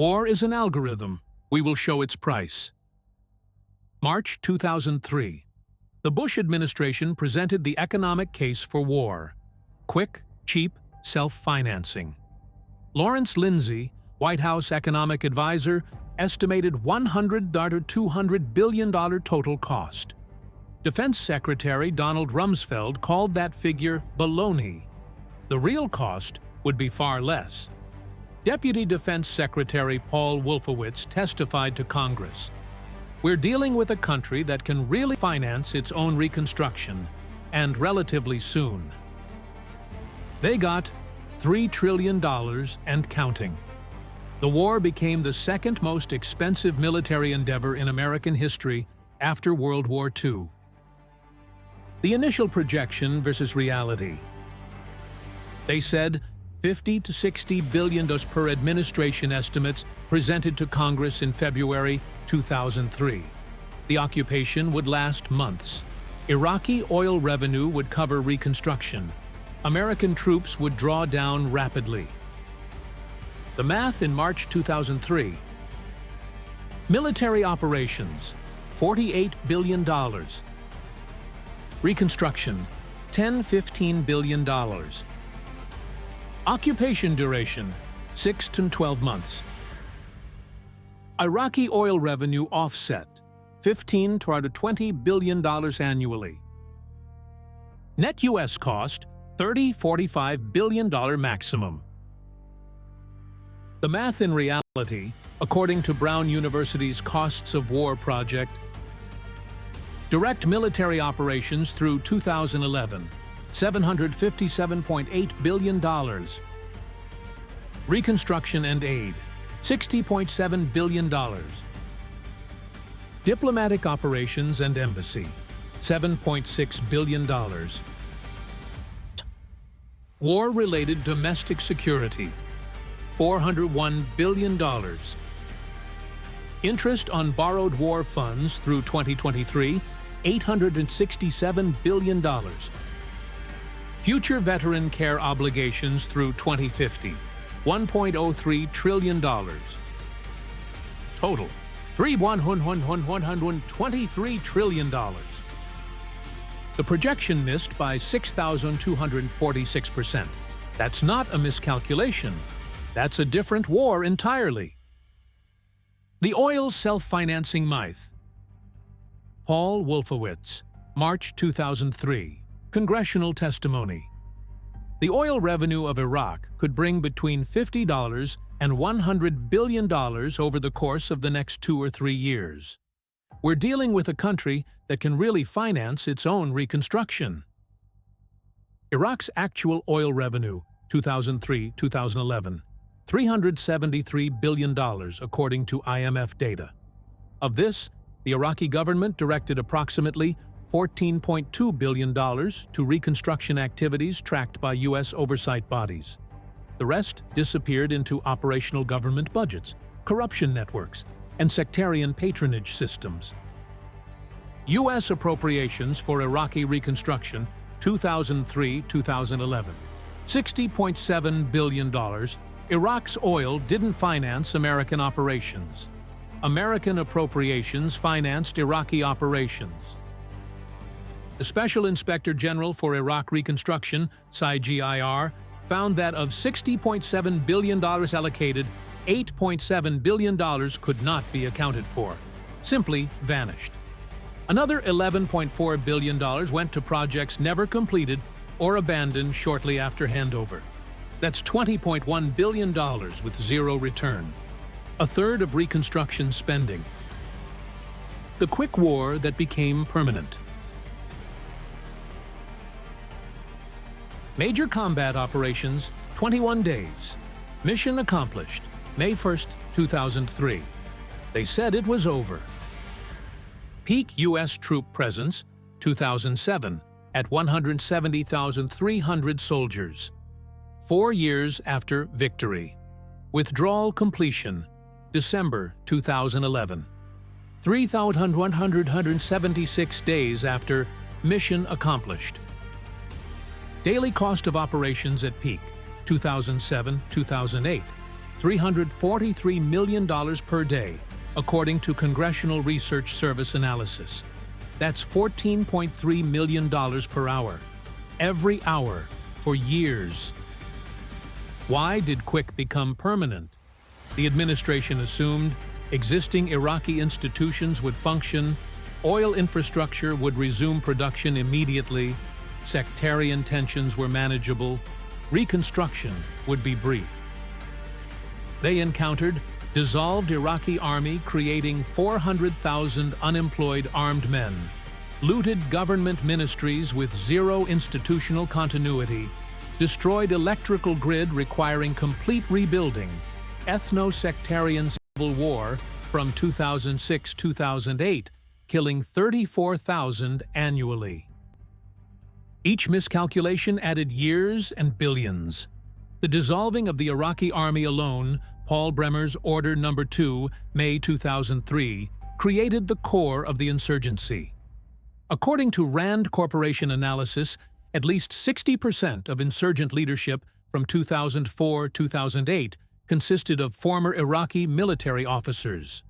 War is an algorithm. We will show its price. March 2003. The Bush administration presented the economic case for war. Quick, cheap, self-financing. Lawrence Lindsay, White House economic advisor, estimated $100 to $200 billion total cost. Defense Secretary Donald Rumsfeld called that figure baloney. The real cost would be far less. Deputy Defense Secretary Paul Wolfowitz testified to Congress. We're dealing with a country that can really finance its own reconstruction, and relatively soon. They got $3 trillion and counting. The war became the second most expensive military endeavor in American history after World War II. The initial projection versus reality. They said $50 to $60 billion per administration estimates presented to Congress in February 2003. The occupation would last months. Iraqi oil revenue would cover reconstruction. American troops would draw down rapidly. The math in March 2003. Military operations, $48 billion. Reconstruction, $10–15 billion. Occupation duration, 6 to 12 months. Iraqi oil revenue offset, $15 to $20 billion annually. Net U.S. cost, $30–45 billion maximum. The math in reality, according to Brown University's Costs of War project, direct military operations through 2011, $757.8 billion. Reconstruction and aid, $60.7 billion. Diplomatic operations and embassy, $7.6 billion. War-related domestic security, $401 billion. Interest on borrowed war funds through 2023, $867 billion. Future veteran care obligations through 2050, $1.03 trillion. Total, $123 trillion. The projection missed by 6,246%. That's not a miscalculation. That's a different war entirely. The oil self-financing myth. Paul Wolfowitz, March 2003. Congressional testimony. The oil revenue of Iraq could bring between $50 and $100 billion over the course of the next 2 or 3 years. We're dealing with a country that can really finance its own reconstruction. Iraq's actual oil revenue, 2003-2011, $373 billion according to IMF data. Of this, the Iraqi government directed approximately $14.2 billion to reconstruction activities tracked by U.S. oversight bodies. The rest disappeared into operational government budgets, corruption networks, and sectarian patronage systems. U.S. appropriations for Iraqi reconstruction, 2003-2011, $60.7 billion. Iraq's oil didn't finance American operations. American appropriations financed Iraqi operations. The Special Inspector General for Iraq Reconstruction, CIGIR, found that of $60.7 billion allocated, $8.7 billion could not be accounted for, simply vanished. Another $11.4 billion went to projects never completed or abandoned shortly after handover. That's $20.1 billion with zero return, a third of reconstruction spending. The quick war that became permanent. Major combat operations, 21 days. Mission accomplished, May 1, 2003. They said it was over. Peak U.S. troop presence, 2007, at 170,300 soldiers. 4 years after victory. Withdrawal completion, December 2011. 3,176 days after mission accomplished. Daily cost of operations at peak, 2007-2008, $343 million per day, according to Congressional Research Service analysis. That's $14.3 million per hour, every hour, for years. Why did Quick become permanent? The administration assumed existing Iraqi institutions would function, oil infrastructure would resume production immediately, sectarian tensions were manageable, reconstruction would be brief. They encountered dissolved Iraqi army creating 400,000 unemployed armed men, looted government ministries with zero institutional continuity, destroyed electrical grid requiring complete rebuilding, ethno-sectarian civil war from 2006-2008, killing 34,000 annually. Each miscalculation added years and billions. The dissolving of the Iraqi army alone, Paul Bremer's Order No. 2, May 2003, created the core of the insurgency. According to Rand Corporation analysis, at least 60% of insurgent leadership from 2004-2008 consisted of former Iraqi military officers.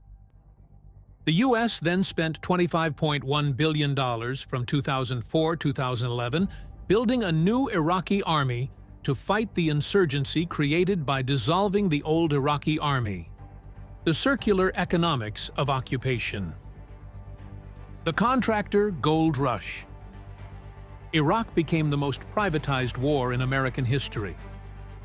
The U.S. then spent $25.1 billion from 2004-2011 building a new Iraqi army to fight the insurgency created by dissolving the old Iraqi army. The circular economics of occupation. The contractor gold rush. Iraq became the most privatized war in American history.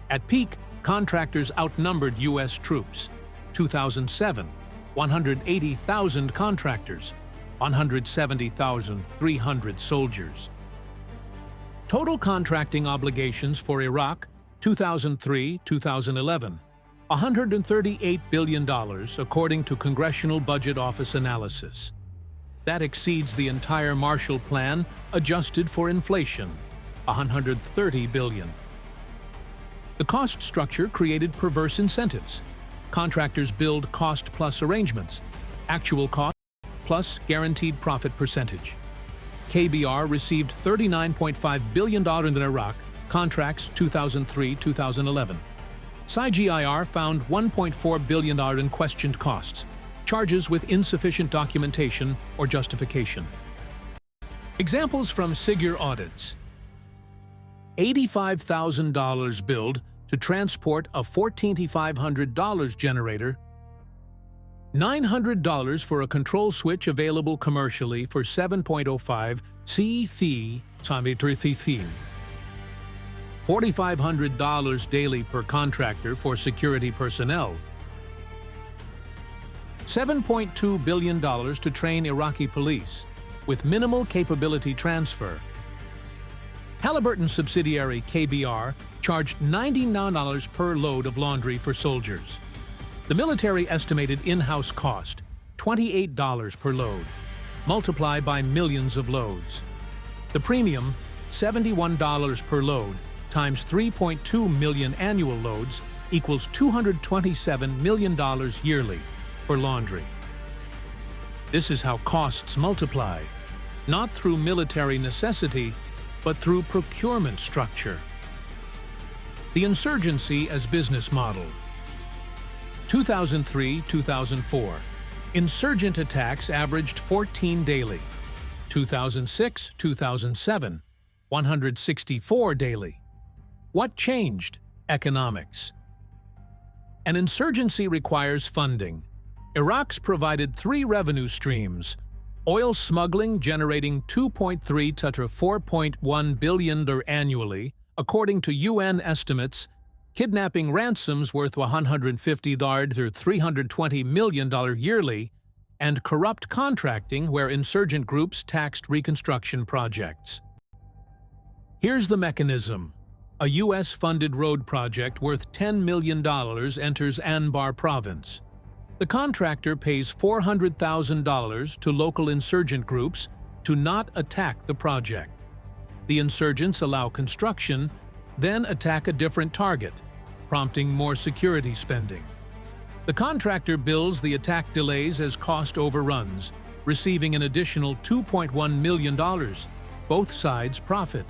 At peak, contractors outnumbered U.S. troops. 2007, 180,000 contractors, 170,300 soldiers. Total contracting obligations for Iraq, 2003-2011, $138 billion according to Congressional Budget Office analysis. That exceeds the entire Marshall Plan adjusted for inflation, $130 billion. The cost structure created perverse incentives. Contractors billed cost-plus arrangements, actual cost plus guaranteed profit percentage. KBR received $39.5 billion in Iraq, contracts 2003-2011. CIGIR found $1.4 billion in questioned costs, charges with insufficient documentation or justification. Examples from SIGIR audits. $85,000 billed to transport a $14,500 generator, $900 for a control switch available commercially for 7.05 C-Fee, $4,500 daily per contractor for security personnel, $7.2 billion to train Iraqi police, with minimal capability transfer. Halliburton subsidiary KBR charged $99 per load of laundry for soldiers. The military estimated in-house cost, $28 per load, multiplied by millions of loads. The premium, $71 per load, times 3.2 million annual loads, equals $227 million yearly for laundry. This is how costs multiply, not through military necessity, but through procurement structure. The insurgency as business model. 2003-2004. Insurgent attacks averaged 14 daily. 2006-2007. 164 daily. What changed? Economics. An insurgency requires funding. Iraq's provided 3 revenue streams: oil smuggling generating 2.3 to 4.1 billion annually, according to UN estimates, kidnapping ransoms worth $150 to $320 million yearly, and corrupt contracting where insurgent groups taxed reconstruction projects. Here's the mechanism. A US-funded road project worth $10 million enters Anbar province. The contractor pays $400,000 to local insurgent groups to not attack the project. The insurgents allow construction, then attack a different target, prompting more security spending. The contractor bills the attack delays as cost overruns, receiving an additional $2.1 million. Both sides profit.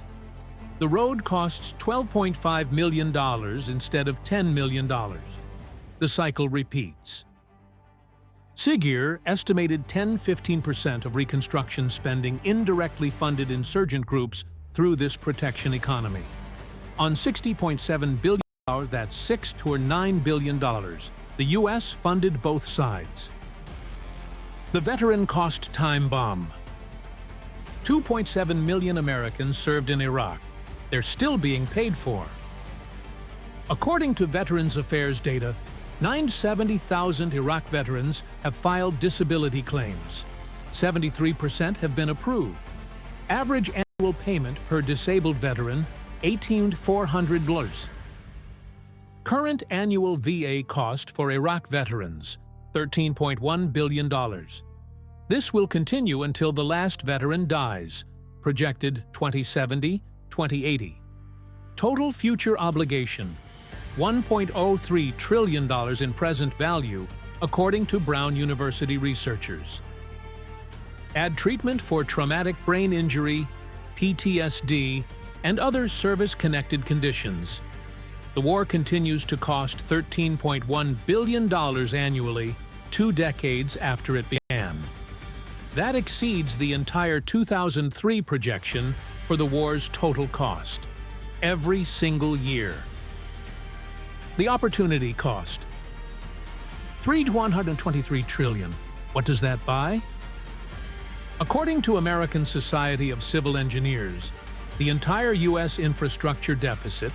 The road costs $12.5 million instead of $10 million. the cycle repeats. Sigir estimated 10–15% of reconstruction spending indirectly funded insurgent groups through this protection economy. On $60.7 billion, that's $6 to $9 billion, the U.S. funded both sides. The veteran cost time bomb. 2.7 million Americans served in Iraq. They're still being paid for. According to Veterans Affairs data, 970,000 Iraq veterans have filed disability claims. 73% have been approved. Average annual payment per disabled veteran, $1,800. Current annual VA cost for Iraq veterans, $13.1 billion. This will continue until the last veteran dies, projected 2070–2080. Total future obligation, $1.03 trillion in present value, according to Brown University researchers. Add treatment for traumatic brain injury, PTSD, and other service-connected conditions. The war continues to cost $13.1 billion annually, 2 decades after it began. That exceeds the entire 2003 projection for the war's total cost, every single year. The opportunity cost. $3 to $123 trillion. What does that buy? According to American Society of Civil Engineers, the entire U.S. infrastructure deficit,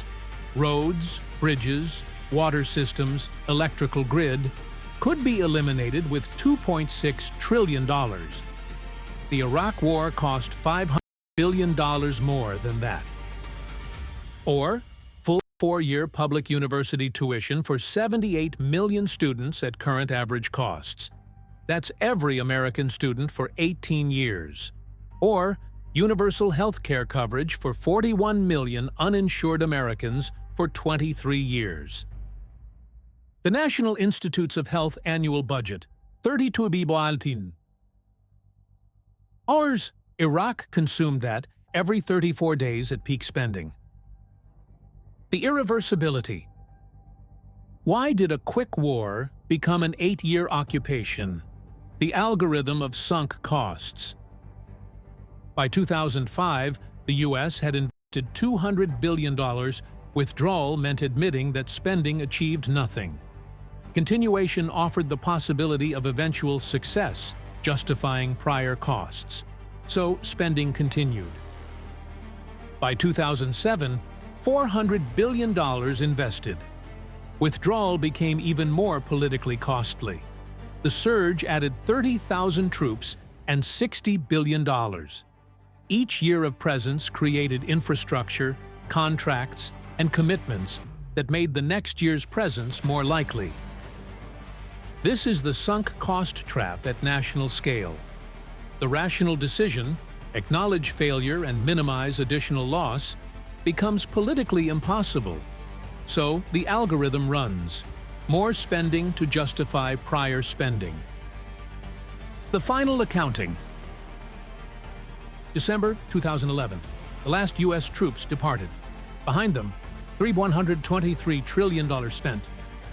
roads, bridges, water systems, electrical grid, could be eliminated with $2.6 trillion. The Iraq War cost $500 billion more than that. Or, full 4-year public university tuition for 78 million students at current average costs. That's every American student for 18 years. Or, universal health care coverage for 41 million uninsured Americans for 23 years. The National Institutes of Health annual budget, 32 billion. Ours, Iraq consumed that every 34 days at peak spending. The irreversibility. Why did a quick war become an 8-year occupation? The algorithm of sunk costs. By 2005, the U.S. had invested $200 billion. Withdrawal meant admitting that spending achieved nothing. Continuation offered the possibility of eventual success, justifying prior costs. So spending continued. By 2007, $400 billion invested. Withdrawal became even more politically costly. The surge added 30,000 troops and $60 billion. Each year of presence created infrastructure, contracts, and commitments that made the next year's presence more likely. This is the sunk cost trap at national scale. The rational decision, acknowledge failure and minimize additional loss, becomes politically impossible. So the algorithm runs. More spending to justify prior spending. The final accounting. December 2011. The last U.S. troops departed. Behind them, $123 trillion spent,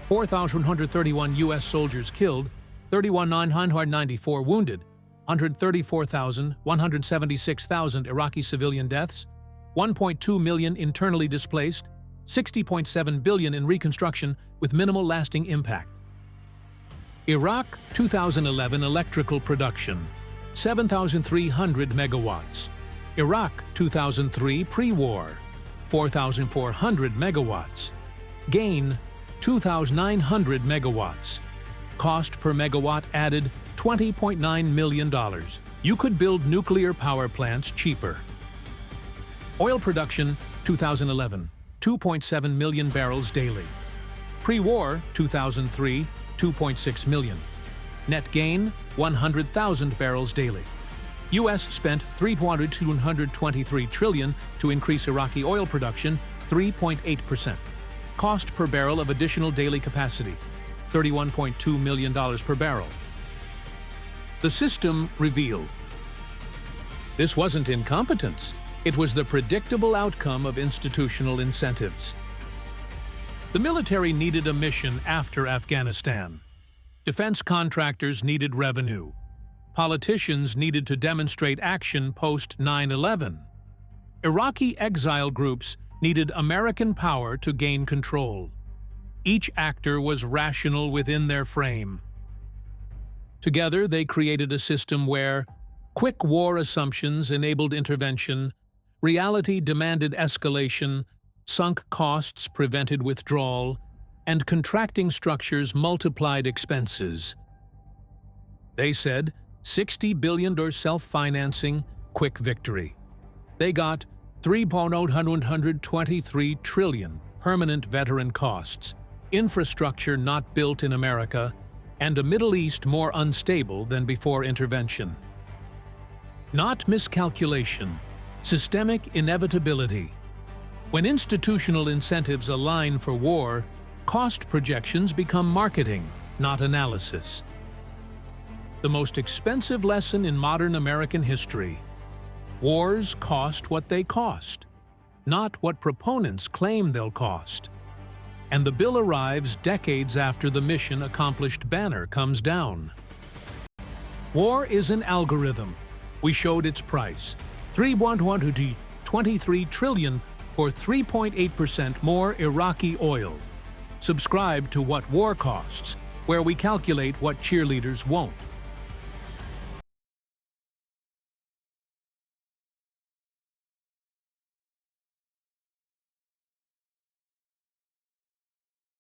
4,131 U.S. soldiers killed, 31,994 wounded, 176,000 Iraqi civilian deaths, 1.2 million internally displaced, $60.7 billion in reconstruction with minimal lasting impact. Iraq 2011 electrical production, 7,300 megawatts. Iraq 2003 pre-war, 4,400 megawatts. Gain, 2,900 megawatts. Cost per megawatt added $20.9 million. You could build nuclear power plants cheaper. Oil production 2011, 2.7 million barrels daily. Pre-war 2003, 2.6 million. Net gain 100,000 barrels daily. U.S. spent $223 trillion to increase Iraqi oil production 3.8%. Cost per barrel of additional daily capacity, $31.2 million per barrel. The system revealed. This wasn't incompetence. It was the predictable outcome of institutional incentives. The military needed a mission after Afghanistan. Defense contractors needed revenue. Politicians needed to demonstrate action post 9/11. Iraqi exile groups needed American power to gain control. Each actor was rational within their frame. Together, they created a system where quick war assumptions enabled intervention, reality demanded escalation, sunk costs prevented withdrawal, and contracting structures multiplied expenses. They said, $60 billion or self-financing, quick victory. They got $3.823 trillion permanent veteran costs, infrastructure not built in America, and a Middle East more unstable than before intervention. Not miscalculation, systemic inevitability. When institutional incentives align for war, cost projections become marketing, not analysis. The most expensive lesson in modern American history: wars cost what they cost, not what proponents claim they'll cost. And the bill arrives decades after the mission-accomplished banner comes down. War is an algorithm. We showed its price: $3.123 trillion for 3.8% more Iraqi oil. Subscribe to What War Costs, where we calculate what cheerleaders won't.